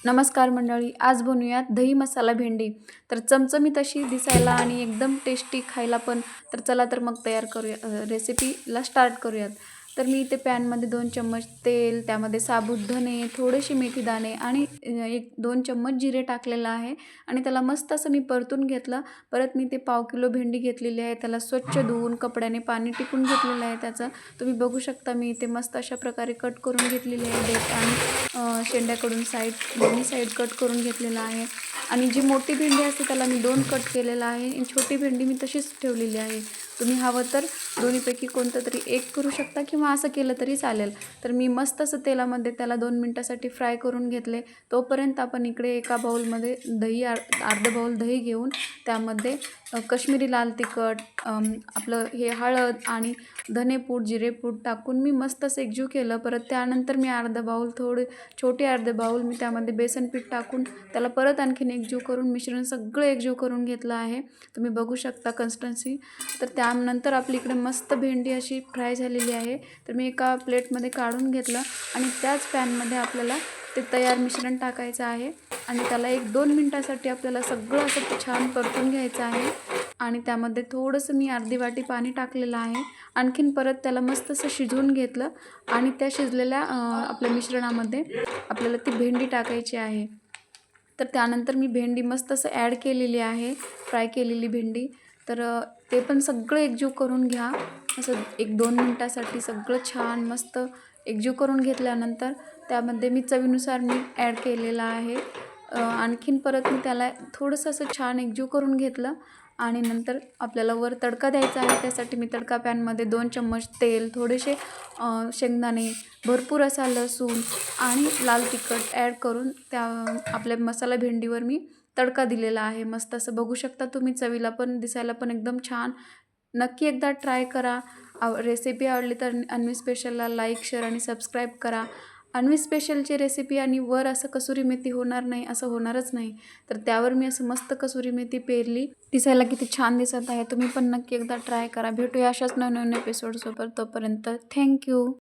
नमस्कार मंडळी, आज बनवूयात दही मसाला भेंडी। तर चमचमीत अशी दिसायला आणि एकदम टेस्टी खायला पण। तर चला तर मग तयार करूया, रेसिपीला स्टार्ट करूयात। तर मी इथे पॅनमध्ये 2 चम्मच तेल, त्यामध्ये साबूत धने, थोडेसे मेथी दाणे आणि 1-2 चम्मच जिरे टाकलेलं आहे आणि त्याला मस्त असं मी परतून घेतलं। परत मी ते पाव किलो भेंडी घेतलेली आहे, त्याला स्वच्छ धुवून कपड्याने पाणी टिपून घेतलेलं आहे त्याचं। तुम्ही बघू शकता मी इथे मस्त अशा प्रकारे कट करून घेतलेली आहे देठ आणि शेंड्याकडून दोन्ही साईड कट करून घेतलेला आहे। आणि जी मोठी भेंडी असते त्याला मी 2 कट केलेला आहे आणि छोटी भेंडी मी तशीच ठेवलेली आहे। तुम्ही हवं तर दोन्हीपैकी कोणतं तरी एक करू शकता किंवा असं केलं तरी चालेल। तर मी मस्त असं तेलामध्ये त्याला 2 मिनिटासाठी फ्राय करून घेतले। तोपर्यंत आपण इकडे एका बाउलमध्ये अर्धा बाउल दही घेऊन त्यामध्ये काश्मीरी लाल तिखट, आपलं हे हळद आणि धनेपूड, जिरेपूड टाकून मी मस्त असं एकजीव केलं। परत त्यानंतर मी अर्धा बाउल मी त्यामध्ये बेसन पीठ टाकून त्याला परत आणखीन एकजीव करून मिश्रण सगळं एकजीव करून घेतलं आहे। तुम्ही बघू शकता कन्सिस्टन्सी। तर त्यानंतर आपली इकडे मस्त भेंडी अशी फ्राय झालेली आहे। तर मी एका प्लेटमध्ये काढून घेतलं आणि त्याच पॅनमध्ये आपल्याला ते तयार मिश्रण टाकायचं आहे आणि त्याला 1-2 मिनिटासाठी आपल्याला सगळं असं छान परतून घ्यायचं आहे। आणि त्यामध्ये थोडंसं मी अर्धी वाटी पाणी टाकलेलं आहे। आणखीन परत त्याला मस्त असं शिजवून घेतलं आणि त्या शिजलेल्या आपल्या मिश्रणामध्ये आपल्याला ती भेंडी टाकायची आहे। तर त्यानंतर मी भेंडी मस्त असं ॲड केलेली आहे, फ्राय केलेली भेंडी। तर ते पण सगळं एकजीव करून घ्या, असं 1-2 मिनिटासाठी सगळं छान मस्त एकजीव करून घेतल्यानंतर त्यामध्ये मी चवीनुसार मीठ ॲड केलेलं आहे। आणखीन परत मी त्याला थोडंसं असं छान एकजीव करून घेतलं आणि नंतर आपल्याला वर तडका द्यायचा आहे। त्यासाठी मी तडका पॅनमध्ये 2 चम्मच तेल, थोडेसे शेंगदाणे, भरपूर असा लसूण आणि लाल तिखट ॲड करून त्या आपल्या मसाला भेंडीवर मी तडका दिलेला आहे। मस्त असं बघू शकता तुम्ही, चवीला पण दिसायला पण एकदम छान। नक्की एकदा ट्राय करा। रेसिपी आवडली तर अन्वी स्पेशलला लाईक, शेअर आणि सबस्क्राईब करा। अन्वी स्पेशलची रेसिपी आणि वर असं कसुरी मेथी होणार नाही, असं होणारच नाही। तर त्यावर मी असं मस्त कसुरी मेथी पेरली, दिसायला किती छान दिसत आहे। तुम्ही पण नक्की एकदा ट्राय करा। भेटूया अशाच नवनवीन एपिसोडसोबत, तोपर्यंत थँक्यू।